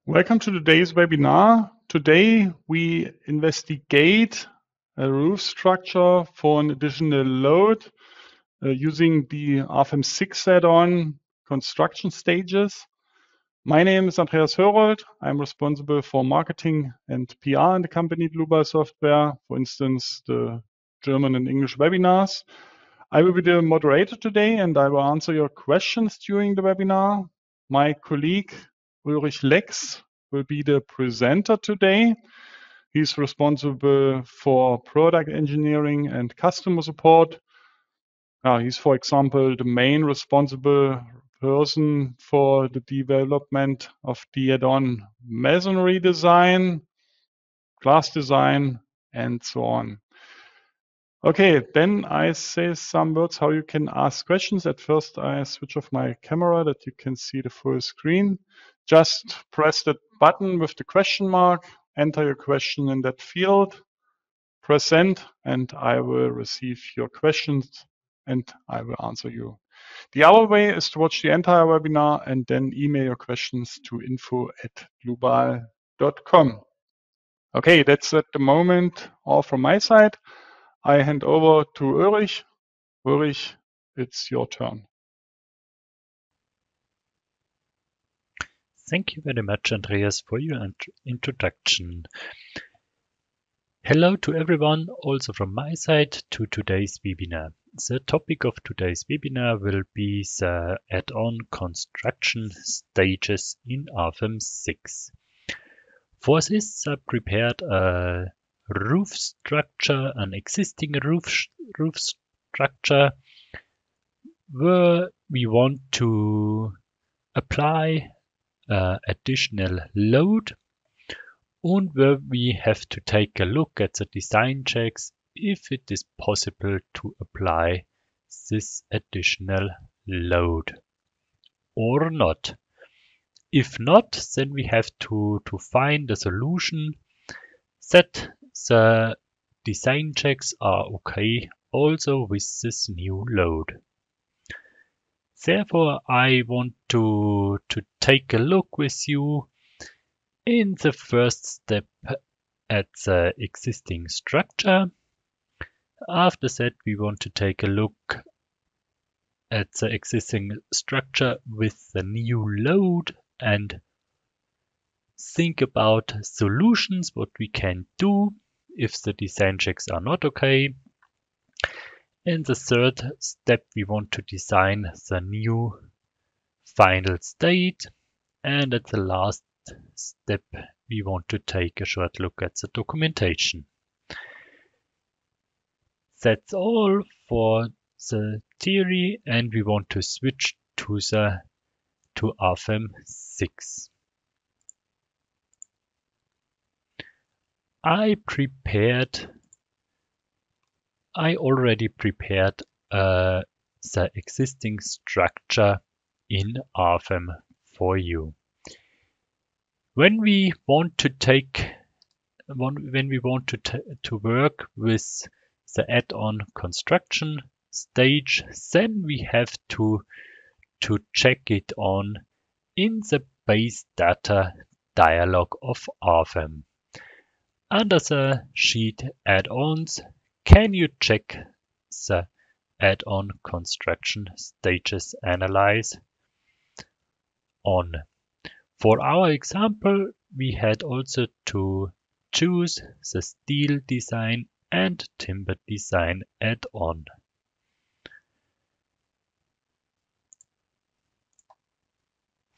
Welcome to today's webinar. Today we investigate a roof structure for an additional load using the RFEM 6 add-on construction stages. My name is Andreas Hörold. I'm responsible for marketing and PR in the company Dlubal Software, for instance, the German and English webinars. I will be the moderator today and I will answer your questions during the webinar. My colleague Ulrich Lex will be the presenter today. He's responsible for product engineering and customer support. He's, for example, the main responsible person for the development of the add-on masonry design, glass design, and so on. Okay, then I say some words how you can ask questions. At first, I switch off my camera that you can see the full screen. Just press that button with the question mark, enter your question in that field, press send, and I will receive your questions and I will answer you. The other way is to watch the entire webinar and then email your questions to info@dlubal.com. Okay, that's at the moment all from my side. I hand over to Ulrich. Ulrich, it's your turn. Thank you very much, Andreas, for your introduction. Hello to everyone, also from my side, to today's webinar. The topic of today's webinar will be the add-on construction stages in RFEM 6. For this, I prepared a roof structure, an existing roof structure, where we want to apply additional load, and where we have to take a look at the design checks if it is possible to apply this additional load or not. If not, then we have to find a solution that the design checks are okay also with this new load. Therefore, I want to take a look with you in the first step at the existing structure. After that, we want to take a look at the existing structure with the new load and think about solutions, what we can do if the design checks are not okay. In the third step, we want to design the new final state. And at the last step, we want to take a short look at the documentation. That's all for the theory, and we want to switch to RFEM 6. I already prepared the existing structure in RFEM for you. When we want to work with the add-on construction stage, then we have to check it on in the base data dialog of RFEM. Under the sheet add-ons, can you check the add-on construction stages analyze on? For our example, we had also to choose the steel design and timber design add-on.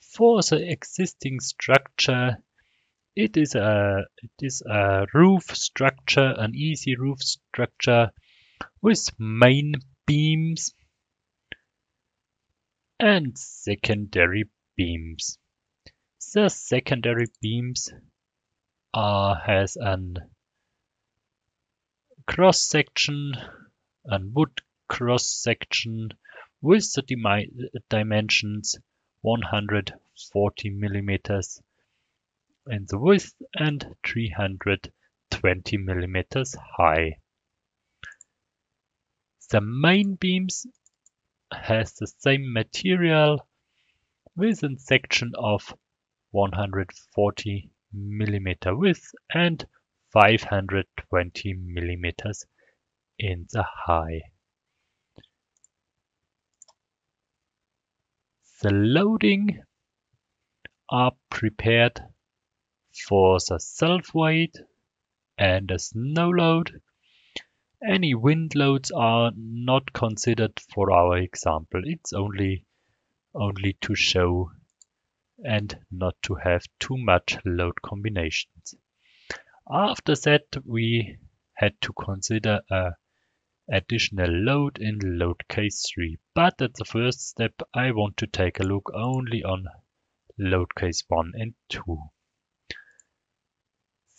For the existing structure, it is a roof structure, an easy roof structure with main beams and secondary beams. The secondary beams has an cross section, a wood cross section with the dimensions 140 millimeters in the width and 320 millimeters high. The main beams has the same material with a section of 140 millimeter width and 520 millimeters in the height. The loading are prepared for the self-weight and a snow load. Any wind loads are not considered for our example. It's only to show and not to have too much load combinations. After that, we had to consider a additional load in load case 3. But at the first step, I want to take a look only on load case 1 and 2.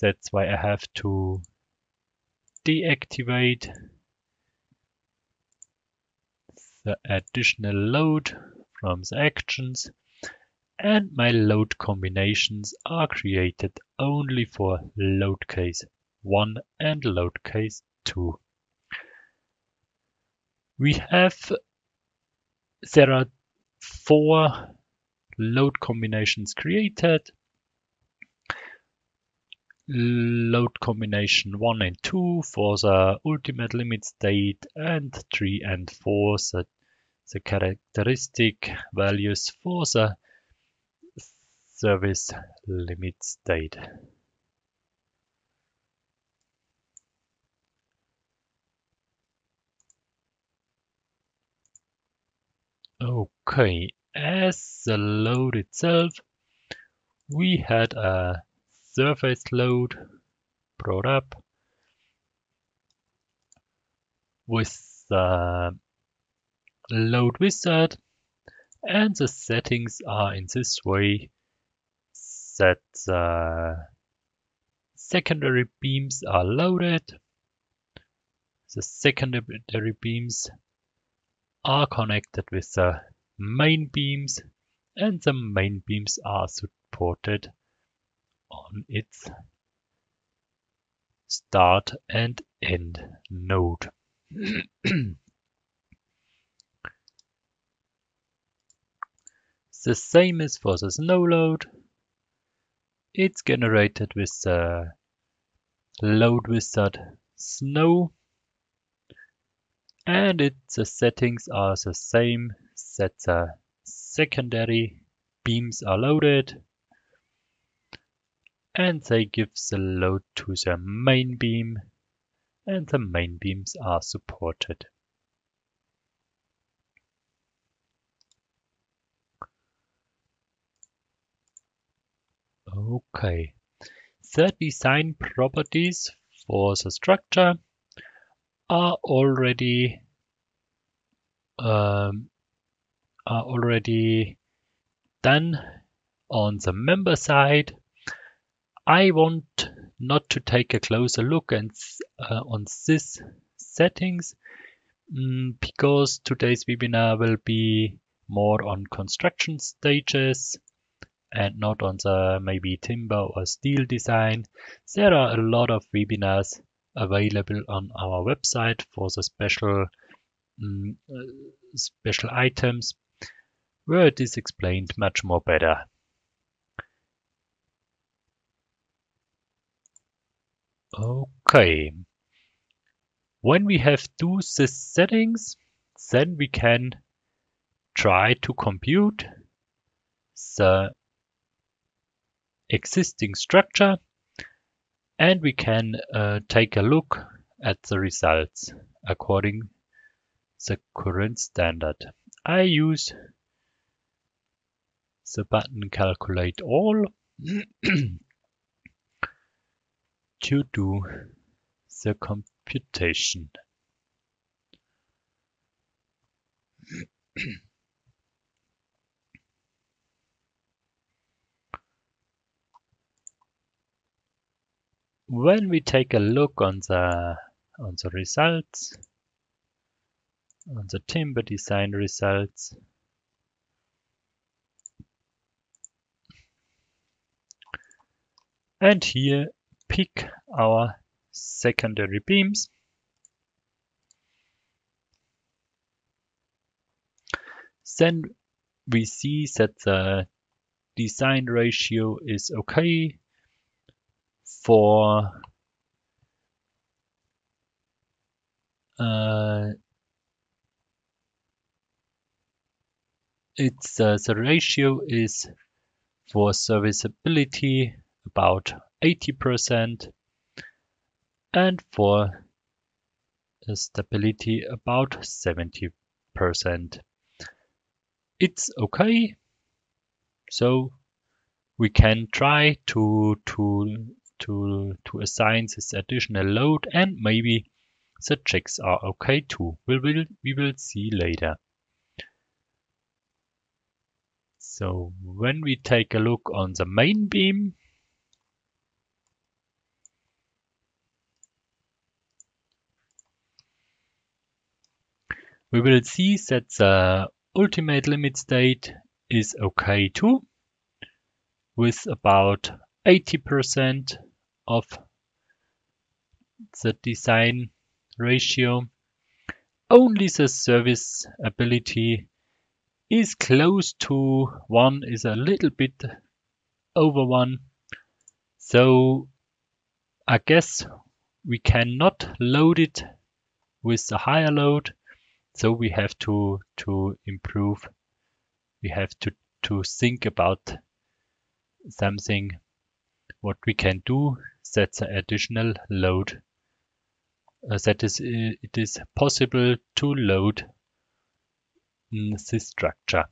That's why I have to deactivate the additional load from the actions, and my load combinations are created only for load case 1 and load case 2. There are 4 load combinations created. Load combination 1 and 2 for the ultimate limit state, and 3 and 4 the characteristic values for the service limit state. Okay, as the load itself, we had a surface load brought up with the load wizard, and the settings are in this way that the secondary beams are loaded. The secondary beams are connected with the main beams, and the main beams are supported on its start and end node. The same is for the snow load. It's generated with the load wizard snow, and the settings are the same, that the secondary beams are loaded and they give the load to the main beam, and the main beams are supported. Okay, the design properties for the structure are already done on the member side. I want not to take a closer look on these settings because today's webinar will be more on construction stages and not on the maybe timber or steel design. There are a lot of webinars available on our website for the special items where it is explained much more better. Okay, when we have these settings, then we can try to compute the existing structure, and we can take a look at the results according to the current standard. I use the button Calculate All to do the computation. When we take a look on the results, on the timber design results, and here pick our secondary beams, then we see that the design ratio is okay. For the ratio is for serviceability about 80% and for stability about 70%. It's okay, so we can try to assign this additional load, and maybe the checks are okay too. We will see later. So when we take a look on the main beam, we will see that the ultimate limit state is okay too, with about 80% of the design ratio. Only the serviceability is close to 1, is a little bit over 1. So I guess we cannot load it with the higher load. So we have to improve. We have to think about something what we can do that the additional load that is it is possible to load this structure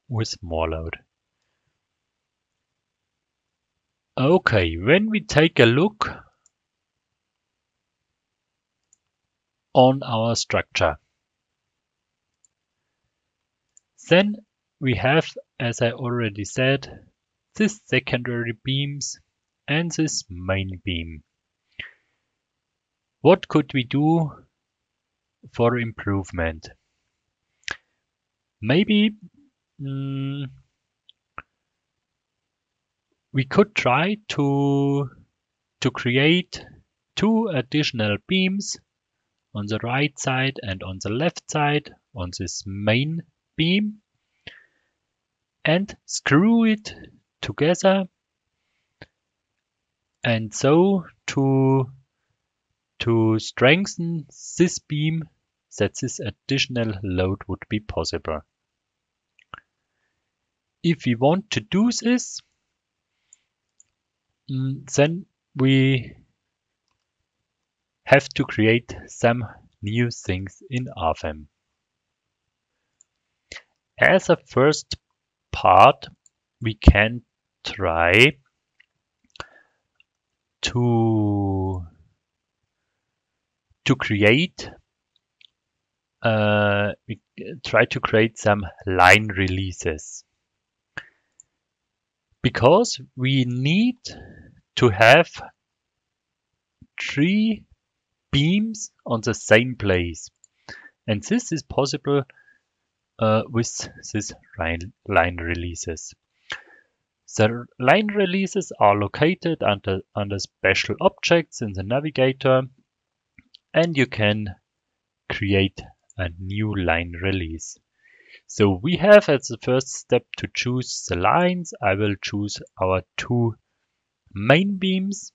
with more load. Okay, when we take a look on our structure, then we have, as I already said, this secondary beams and this main beam. What could we do for improvement? Maybe we could try to create 2 additional beams on the right side and on the left side on this main beam and screw it together, and so to strengthen this beam that this additional load would be possible. If we want to do this, then we have to create some new things in RFEM. As a first part, we can try to create some line releases, because we need to have 3 beams on the same place, and this is possible with these line releases. The line releases are located under special objects in the navigator, and you can create a new line release. So we have as the first step to choose the lines. I will choose our 2 main beams.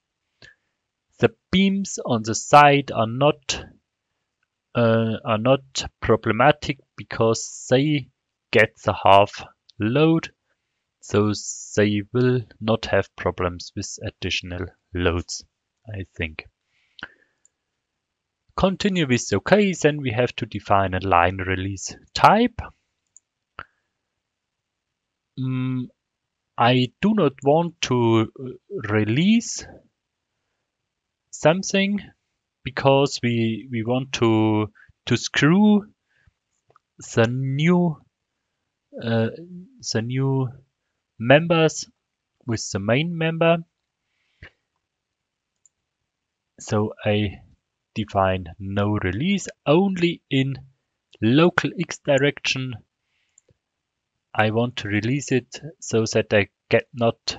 The beams on the side are not problematic because they get the half load, so they will not have problems with additional loads, I think. Continue with OK, then we have to define a line release type. I do not want to release something because we want to screw the new members with the main member. So I define no release, only in local X direction. I want to release it so that I get not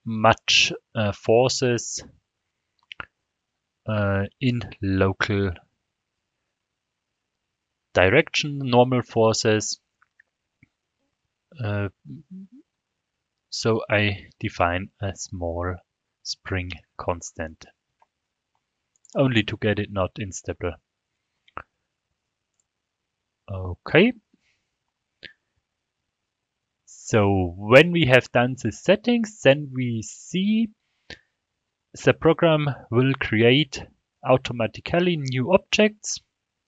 much forces in local direction, normal forces So I define a small spring constant, only to get it not instable. Okay. So when we have done the settings, then we see the program will create automatically new objects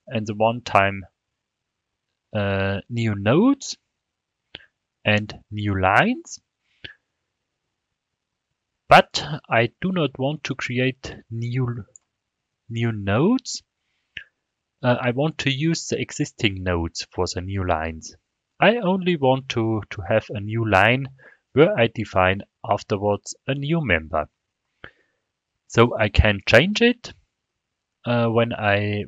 and the one time new nodes and new lines. But I do not want to create new nodes. I want to use the existing nodes for the new lines. I only want to have a new line where I define afterwards a new member. So I can change it when I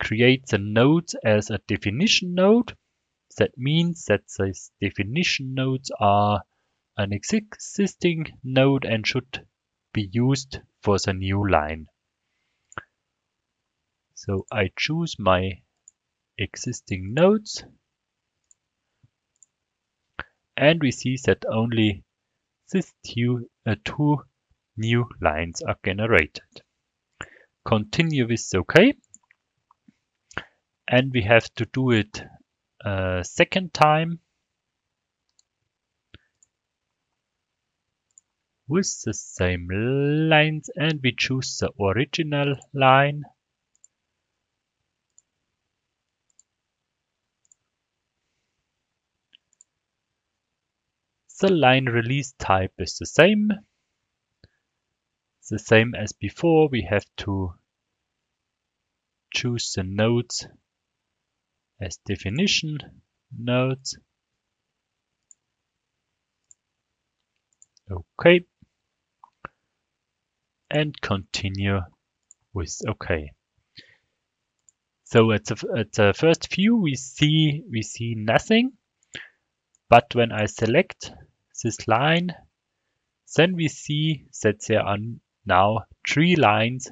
create the nodes as a definition node. That means that these definition nodes are an existing node and should be used for the new line. So I choose my existing nodes, and we see that only these two new lines are generated. Continue with OK, and we have to do it a second time with the same lines, and we choose the original line. The line release type is the same as before. We have to choose the nodes as definition nodes. OK. And continue with OK. So at the first view we see nothing, but when I select this line, then we see that there are now 3 lines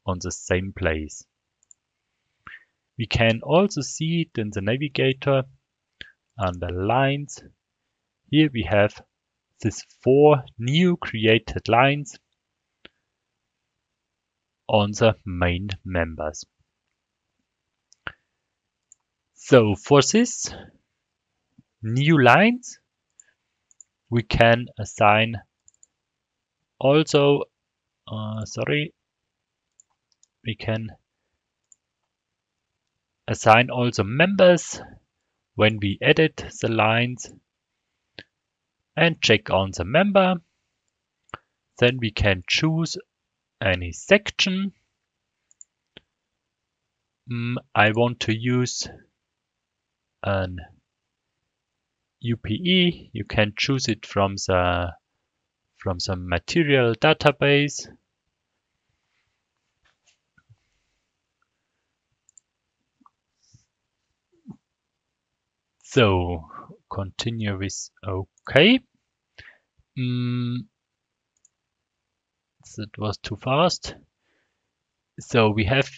on the same place. We can also see it in the navigator under lines. Here we have these 4 new created lines on the main members. So for this new lines, we can assign also, we can assign also members when we edit the lines and check on the member. Then we can choose any section. I want to use an UPE. You can choose it from the material database. So continue with OK. That was too fast. So we have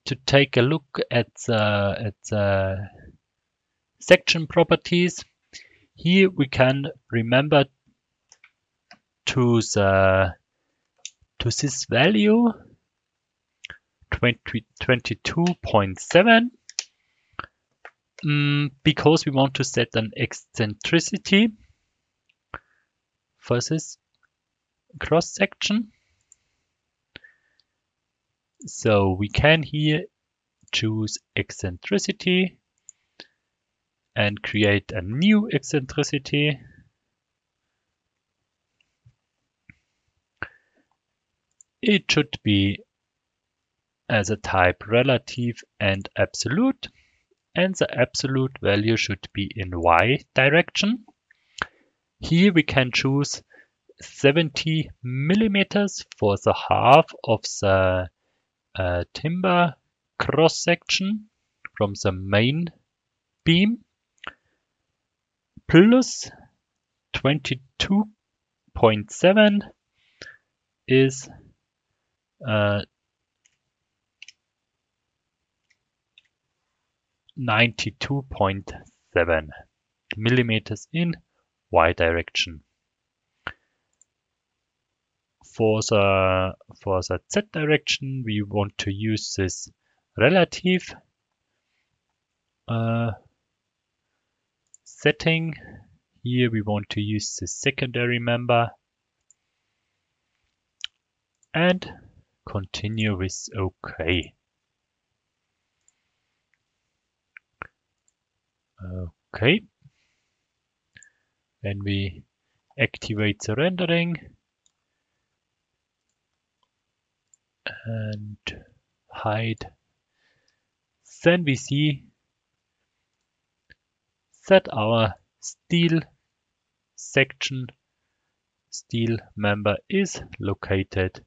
to take a look at the section properties. Here we can remember to this value 22.7 because we want to set an eccentricity for this cross section. So we can here choose eccentricity and create a new eccentricity. It should be as a type relative and absolute, and the absolute value should be in Y direction. Here we can choose 70 millimeters for the half of the timber cross section from the main beam, plus 22.7 is 92.7 millimeters in y direction. For the z direction, we want to use this relative setting. Here we want to use the secondary member and continue with OK. Okay. When we activate the rendering and hide, then we see that our steel section, steel member is located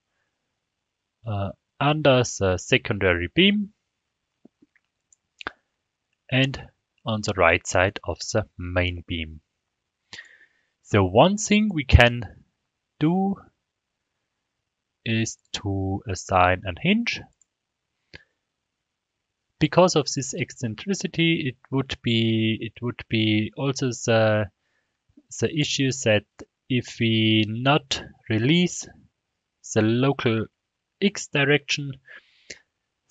under the secondary beam and on the right side of the main beam. So one thing we can do is to assign a hinge. Because of this eccentricity, it would be also the issue that if we not release the local x direction,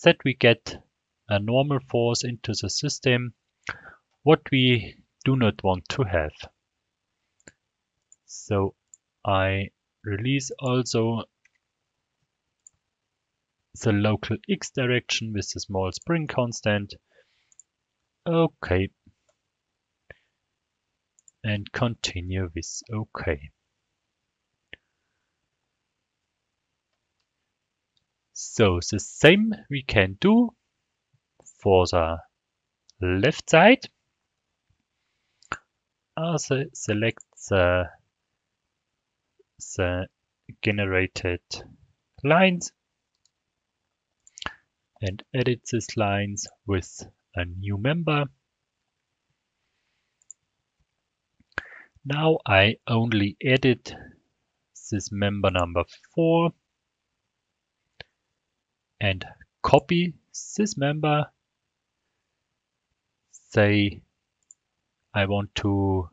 that we get a normal force into the system, what we do not want to have. So I release also the local x direction with the small spring constant. Okay. And continue with OK. So the same we can do for the left side. Also select the generated lines and edit these lines with a new member. Now I only edit this member number 4 and copy this member. Say I want to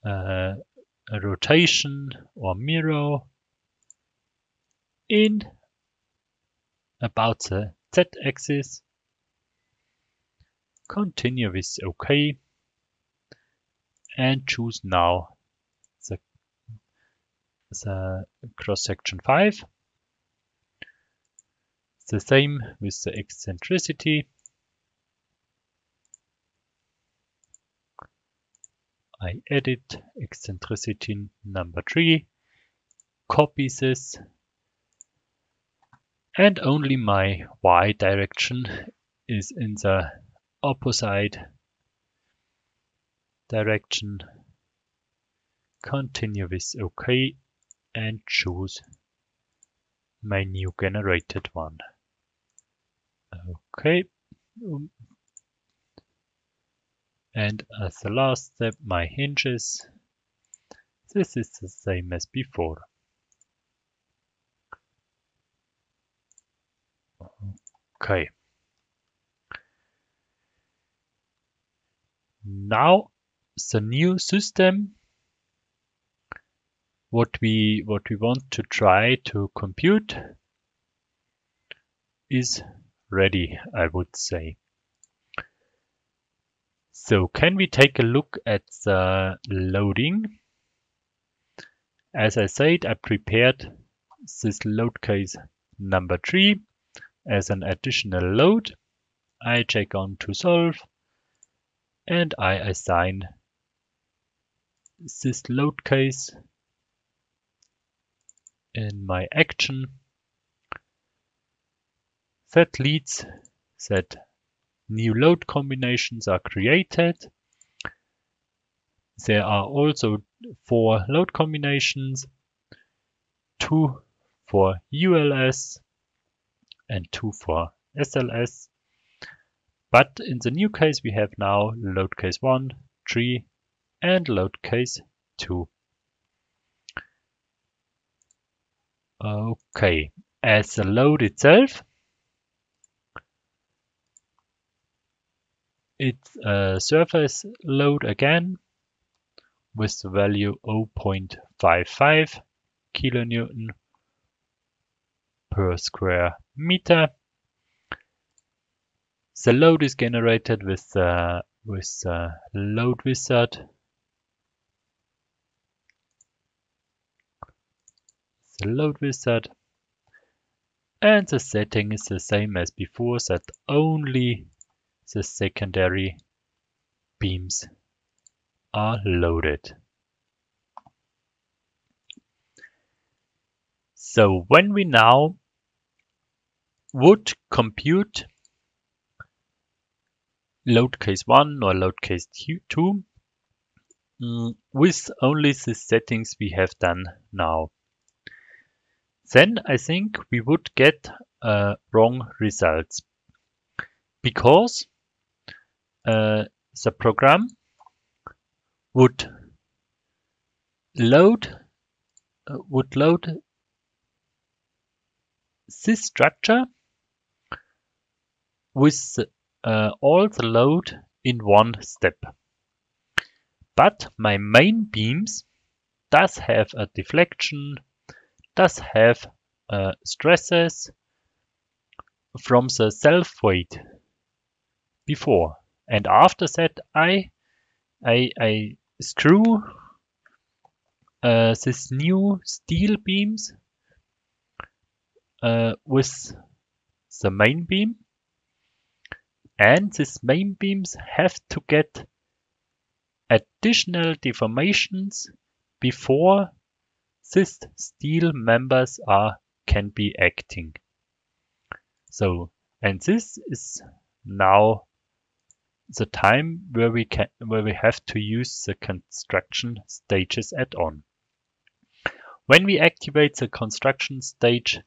a rotation or mirror in about the z-axis. Continue with OK and choose now the cross section 5. The same with the eccentricity. I edit eccentricity number 3, copy this, and only my y direction is in the opposite direction. Continue with OK and choose my new generated one. Okay. And as the last step, my hinges. This is the same as before. Okay. Now the new system, what we want to try to compute is ready, I would say. So can we take a look at the loading? As I said, I prepared this load case number 3 as an additional load. I check on to solve and I assign this load case in my action. That leads that new load combinations are created. There are also 4 load combinations, 2 for ULS and 2 for SLS. But in the new case, we have now load case 1, 3, and load case 2. Okay, as the load itself, it's a surface load again with the value 0.55 kilonewton per square meter. The load is generated with the load wizard. The load wizard, and the setting is the same as before, that only the secondary beams are loaded. So when we now would compute load case 1 or load case 2 with only the settings we have done now, then I think we would get wrong results, because the program would load this structure with all the load in one step. But my main beams does have a deflection, does have stresses from the self-weight before, and after that I screw this new steel beams with the main beam, and these main beams have to get additional deformations before these steel members can be acting. So, and this is now the time where we have to use the construction stages add-on. When we activate the construction stage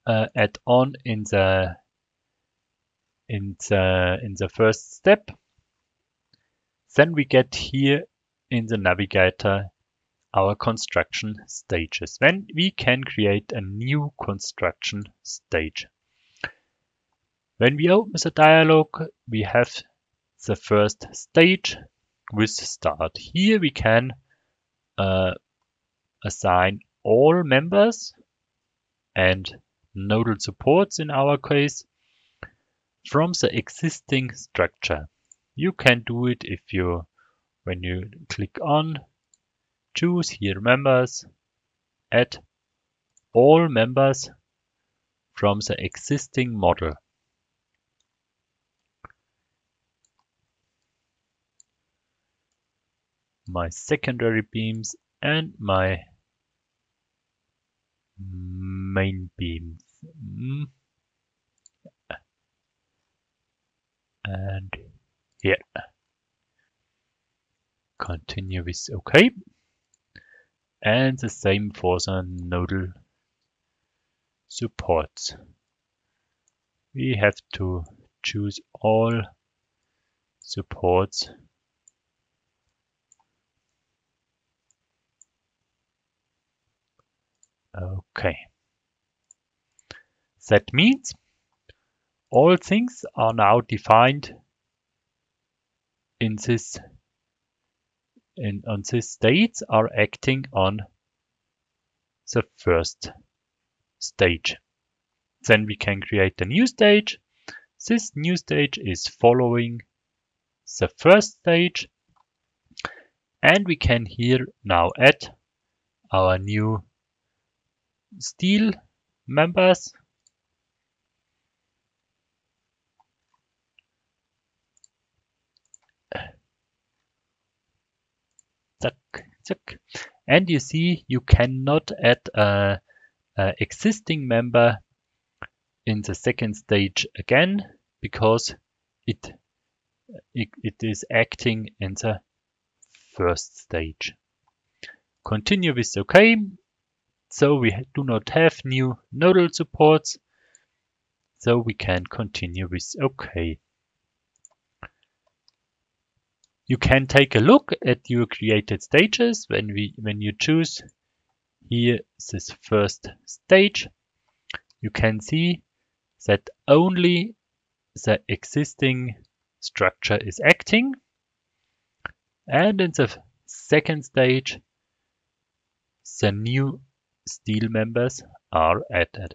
add-on in the first step, then we get here in the navigator our construction stages. Then we can create a new construction stage. When we open the dialog, we have the first stage with start. Here we can assign all members and nodal supports in our case from the existing structure. You can do it when you click on, choose here members, add all members from the existing model. My secondary beams and my main beams. And here. Continue with OK. And the same for the nodal supports. We have to choose all supports . Okay. That means all things are now defined on this states are acting on the first stage. Then we can create a new stage. This new stage is following the first stage, and we can here now add our new steel members. And you see you cannot add an existing member in the second stage again, because it is acting in the first stage. Continue with OK. So we do not have new nodal supports, so we can continue with OK. You can take a look at your created stages when you choose here this first stage. You can see that only the existing structure is acting, and in the second stage, the new steel members are added.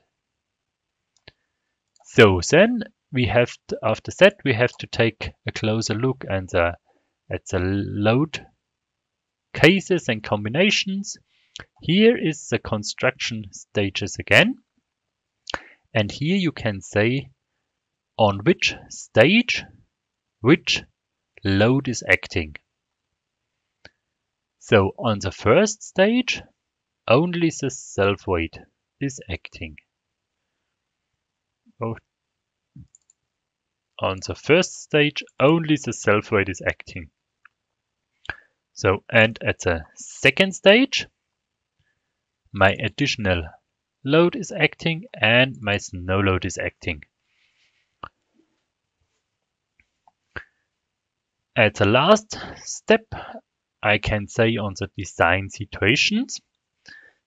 So then we have to, after that we have to take a closer look at the load cases and combinations. Here is the construction stages again, and here you can say on which stage which load is acting. So on the first stage only the self-weight is acting. On the first stage only the self-weight is acting. So, and at the second stage my additional load is acting and my snow load is acting. At the last step, I can say on the design situations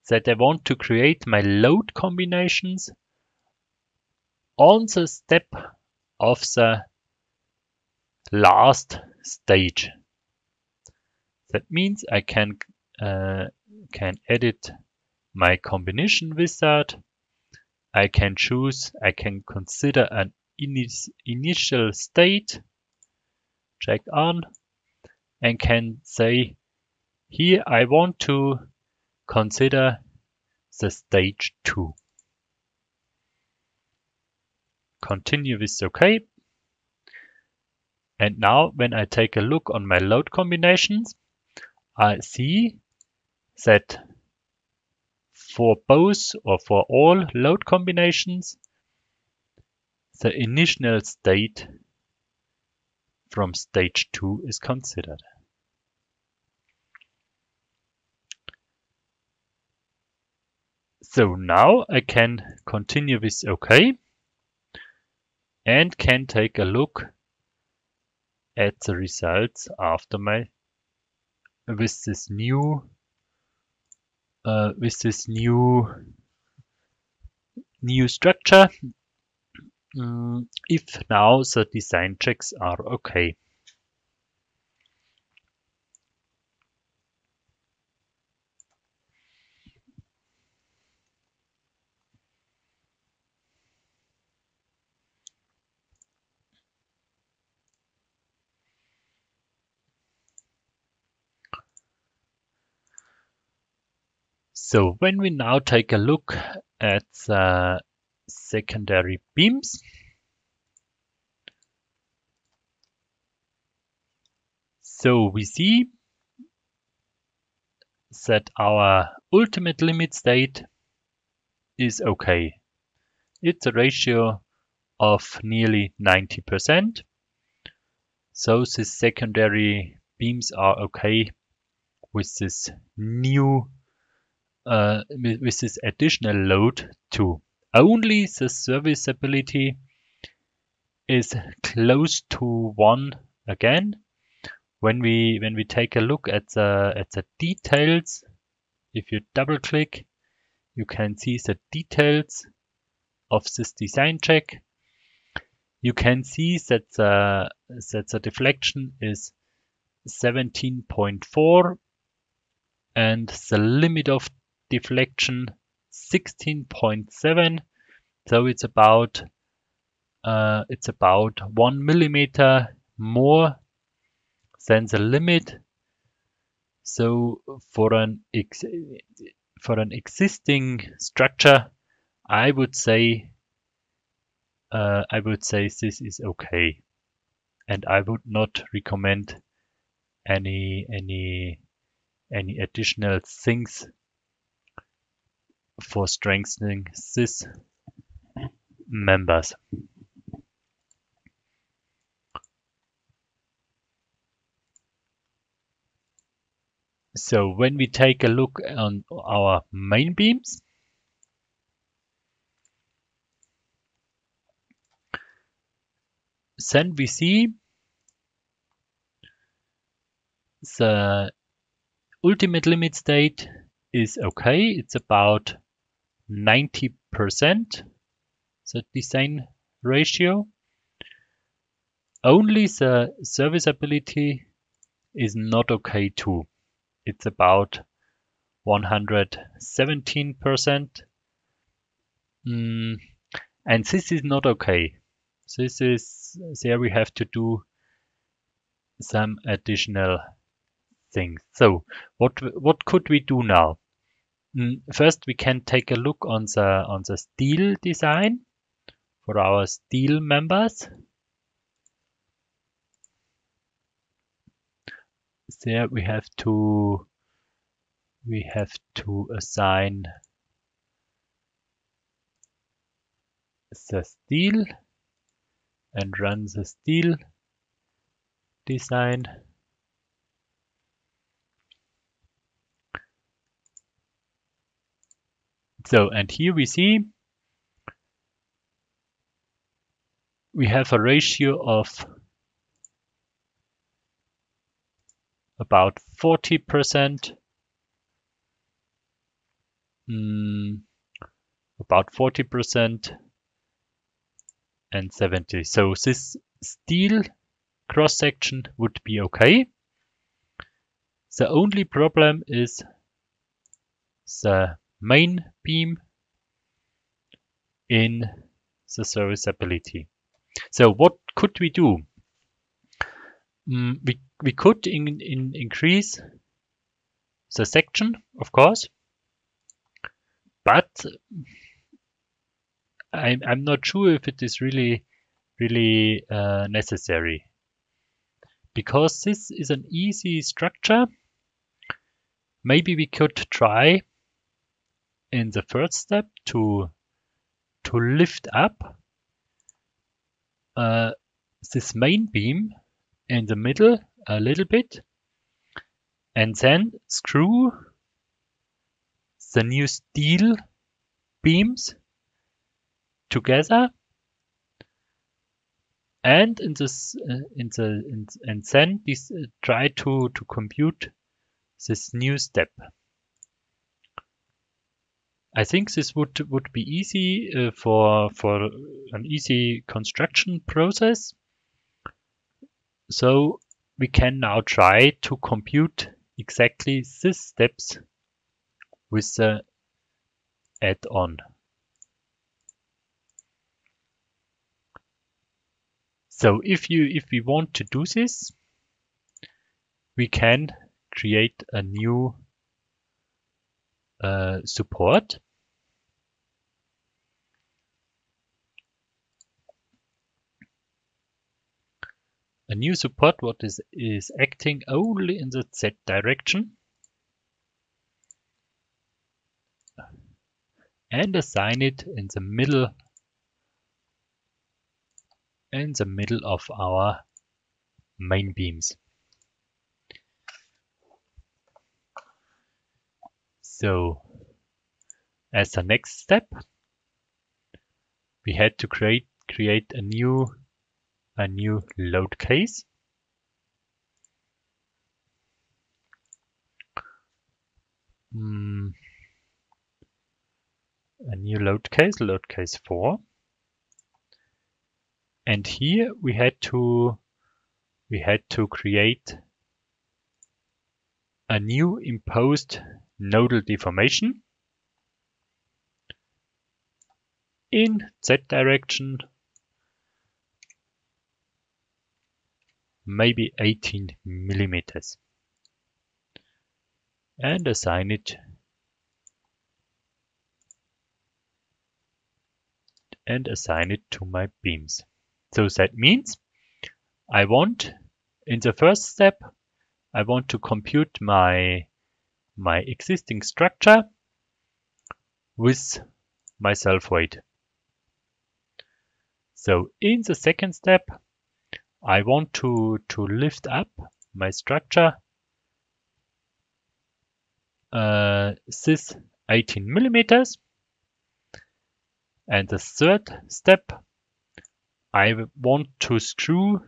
that I want to create my load combinations on the step of the last stage. That means I can edit my combination wizard. I can consider an initial state, check on, and can say here I want to consider the stage 2. Continue with OK. And now when I take a look on my load combinations, I see that for both or for all load combinations, the initial state from stage 2 is considered. So now I can continue with OK and can take a look at the results after with this new structure, if now the design checks are okay. So when we now take a look at the secondary beams, so we see that our ultimate limit state is okay. It's a ratio of nearly 90%. So the secondary beams are okay with this new with this additional load too. Only the serviceability is close to 1 again. When we take a look at the details, if you double click, you can see the details of this design check. You can see that the deflection is 17.4 and the limit of deflection 16.7. So it's about 1 millimeter more than the limit. So for an existing structure, I would say this is okay, and I would not recommend any additional things for strengthening these members. So when we take a look on our main beams, then we see the ultimate limit state is okay. It's about 90%, the design ratio. Only the serviceability is not okay too. it's about 117%. And this is not okay. There we have to do some additional things. So what could we do now? First, we can take a look on the steel design for our steel members. There we have to assign the steel and run the steel design. So, and here we see we have a ratio of about 40%, about 40% and 70. So this steel cross section would be okay. The only problem is the main beam in the serviceability. So what could we do? We could increase the section, of course, but I'm not sure if it is really necessary, because this is an easy structure. Maybe we could try in the first step to lift up this main beam in the middle a little bit, and then screw the new steel beams together, and then try to compute this new step. I think this would be easy for an easy construction process. So we can now try to compute exactly these steps with the add-on. So if we want to do this, we can create a new support. A new support what is acting only in the Z direction, and assign it in the middle of our main beams. So as the next step, we had to create a new load case. A new load case 4. And here we had to create a new imposed nodal deformation in Z direction, maybe 18 millimeters, and assign it to my beams. So that means in the first step, I want to compute my existing structure with my self-weight. So in the second step, I want to lift up my structure this 18 millimeters. And the third step, I want to screw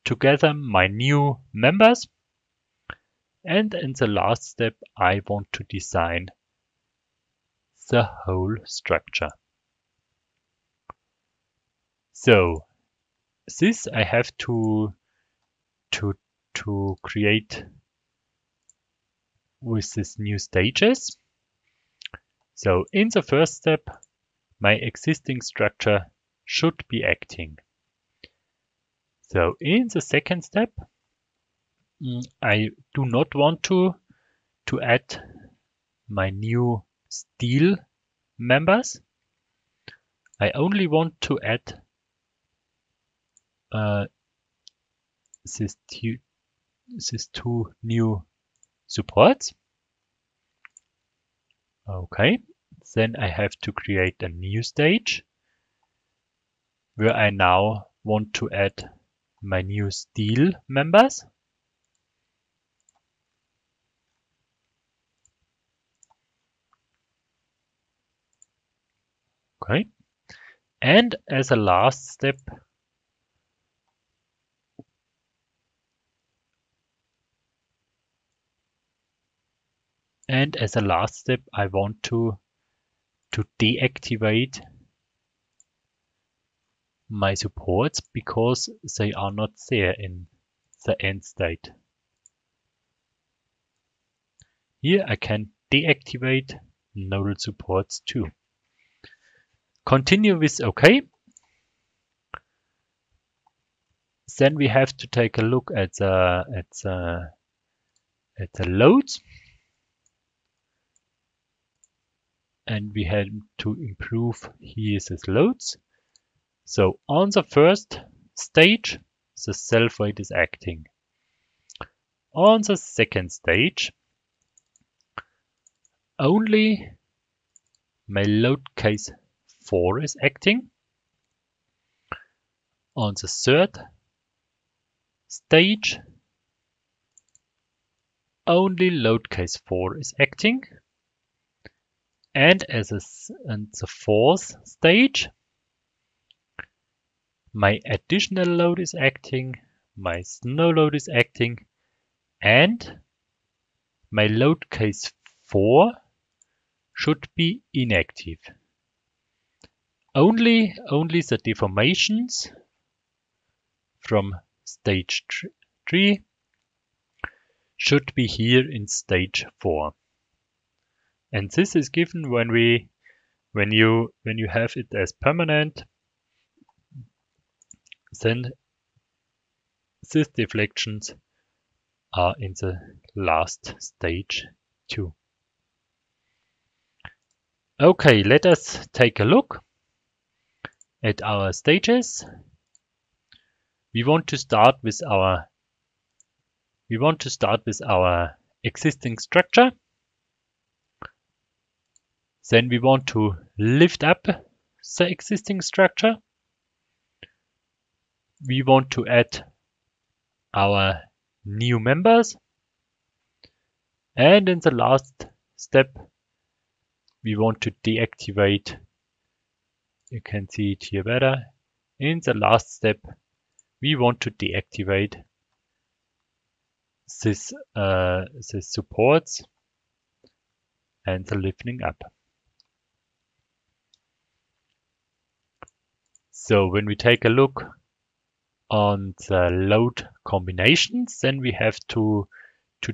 together my new members. And in the last step, I want to design the whole structure. So this I have to create with these new stages. So in the first step, my existing structure should be acting. So in the second step, I do not want to add my new steel members. I only want to add these two new supports. Okay, then I have to create a new stage where I now want to add my new steel members. Okay, and as a last step, I want to deactivate my supports because they are not there in the end state. Here I can deactivate nodal supports too. Continue with OK. Then we have to take a look at the loads. And we have to improve here these loads. So on the first stage, the self-weight is acting. On the second stage, only my load case 4 is acting. On the third stage, only load case 4 is acting. And the fourth stage, my additional load is acting, my snow load is acting, and my load case 4 should be inactive. Only the deformations from stage 3 should be here in stage 4. And this is given when you have it as permanent, then these deflections are in the last stage too. Okay, let us take a look at our stages. We want to start with our existing structure. Then we want to lift up the existing structure. We want to add our new members. And in the last step, we want to deactivate. You can see it here better. In the last step, we want to deactivate this supports and the lifting up. So when we take a look on the load combinations, then we have to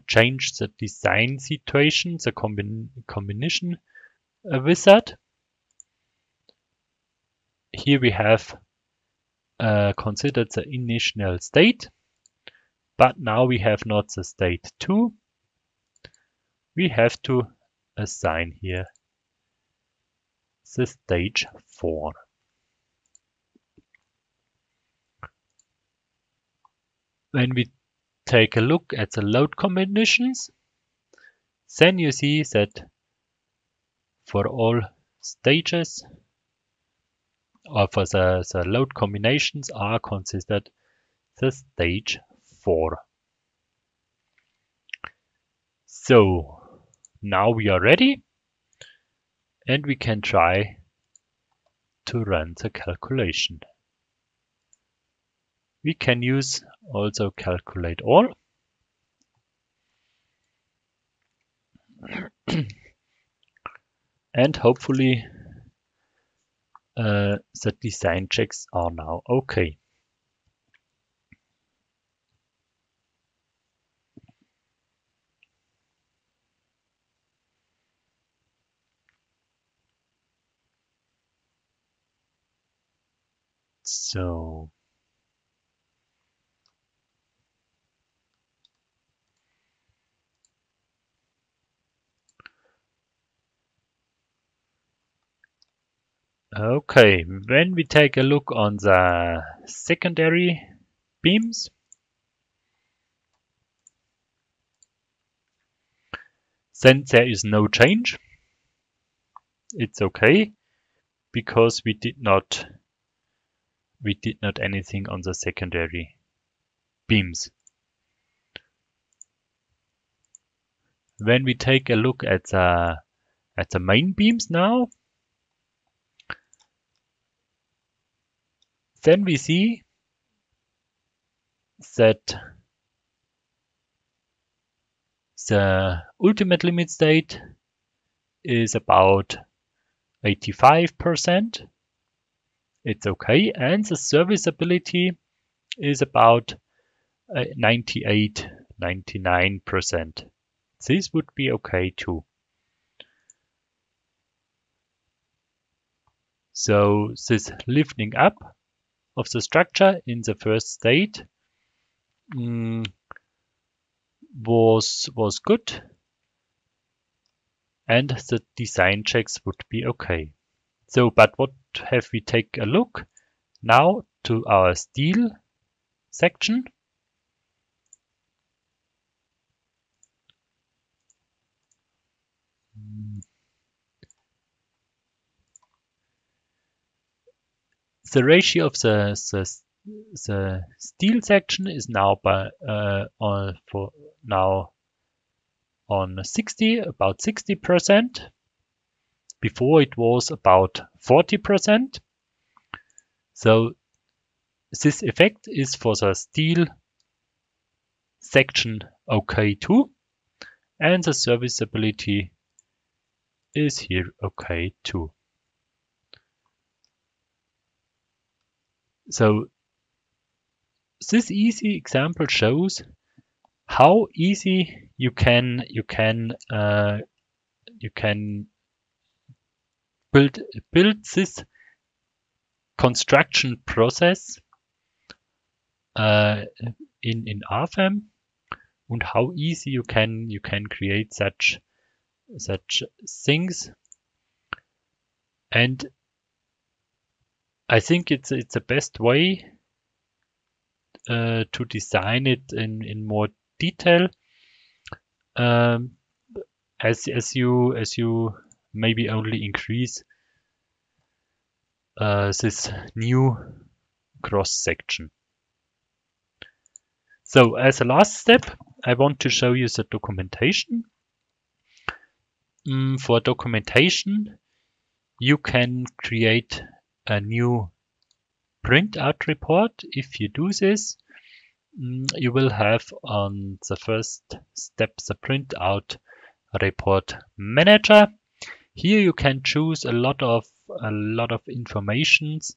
change the design situation, the combination wizard. Here we have considered the initial state, but now we have not the state 2. We have to assign here the stage 4. When we take a look at the load combinations, then you see that for all stages, or for the load combinations are considered the stage 4. So now we are ready and we can try to run the calculation. We can use also calculate all. And hopefully the design checks are now okay. So okay, when we take a look on the secondary beams, then there is no change. It's okay because we did not anything on the secondary beams. When we take a look at the main beams now, then we see that the ultimate limit state is about 85%. It's okay, and the serviceability is about 98-99%. This would be okay too. So this lifting up of the structure in the first state was good, and the design checks would be okay. So, but what have we take a look now to our steel section? The ratio of the steel section is now on 60, about 60%. Before it was about 40%. So this effect is for the steel section okay too, and the serviceability is here okay too. So this easy example shows how easy you can build this construction process in RFEM, and how easy you can create such things. And I think it's the best way to design it in more detail. As you maybe only increase this new cross section. So as a last step, I want to show you the documentation. For documentation, you can create a new printout report. If you do this, you will have on the first step the printout report manager. Here you can choose a lot of informations.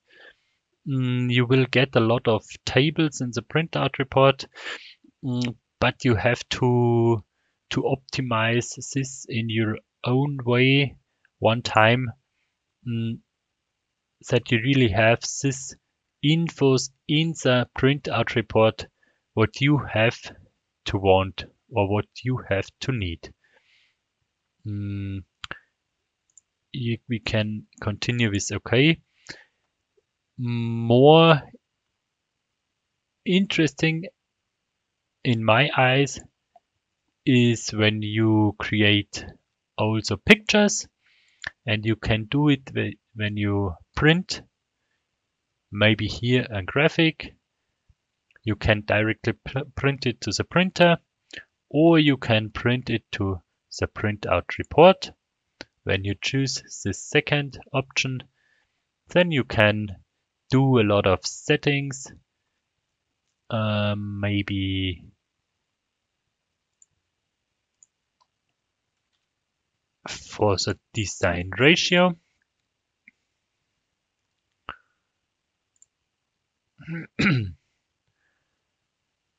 You will get a lot of tables in the printout report, but you have to optimize this in your own way one time, that you really have this infos in the printout report, what you have to want or what you have to need. We can continue with OK. More interesting in my eyes is when you create also pictures, and you can do it when you print. Maybe here a graphic, you can directly print it to the printer, or you can print it to the printout report. When you choose this second option, then you can do a lot of settings. Maybe for the design ratio.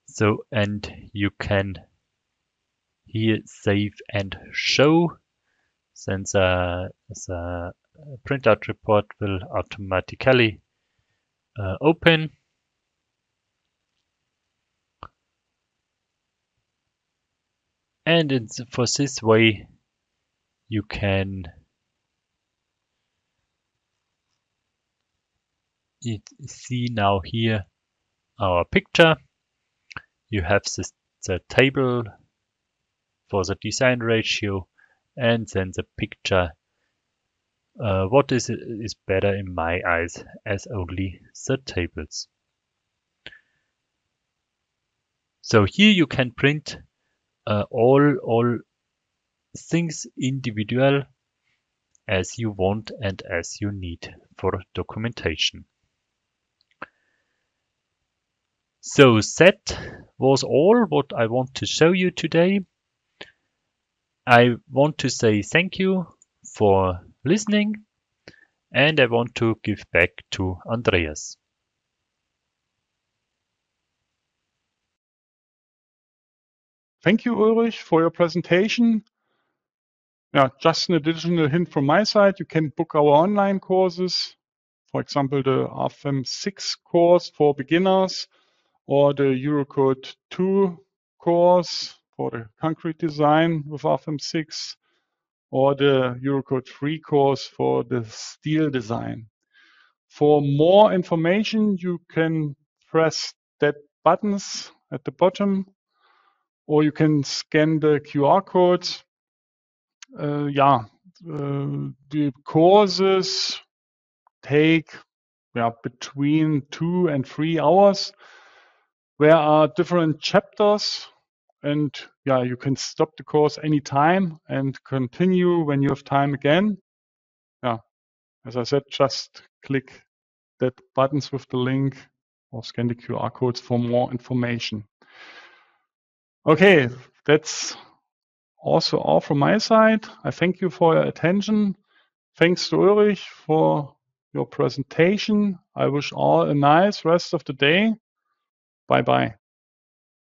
So, and you can here save and show, since the printout report will automatically open. And for this way, you can see now here our picture. You have the table for the design ratio, and then the picture. What is better in my eyes as only the tables. So here you can print all things individual as you want and as you need for documentation. So that was all what I want to show you today. I want to say thank you for listening, and I want to give back to Andreas. Thank you, Ulrich, for your presentation. Yeah, just an additional hint from my side, you can book our online courses. For example, the RFEM 6 course for beginners or the Eurocode 2 course for the concrete design with RFEM 6 or the Eurocode 3 course for the steel design. For more information, you can press that buttons at the bottom, or you can scan the QR codes. The courses take between 2 and 3 hours. There are different chapters, and you can stop the course anytime and continue when you have time again. As I said, just click that buttons with the link or scan the QR codes for more information. Okay, that's also all from my side. I thank you for your attention. Thanks to Ulrich for your presentation. I wish all a nice rest of the day. Bye-bye.